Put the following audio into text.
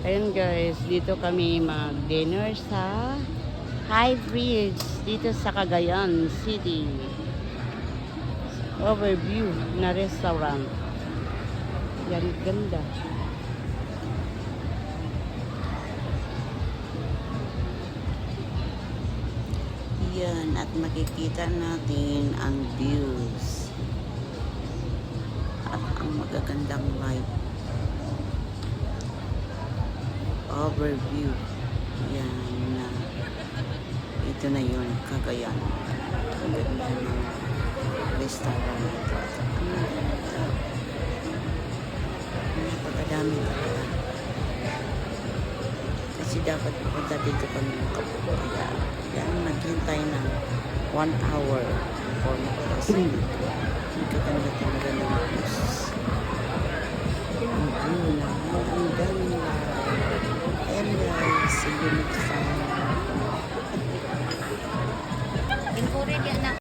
Ayun guys, dito kami mag-dinner sa High Bridge dito sa Cagayan City. Overview na restaurant. Yan, ganda. Yan, at makikita natin ang views. At ang magagandang light. Overview. Yan na. Ito na yun, Cagayan. Ang ganda ng restaurant ito. Napakadami talaga. Kasi dapat pupunta dito kami ng Kapuya. Yan, naghintay ng 1 hour for makapasok. Ang gaganda talaga ng views. Ang view lang.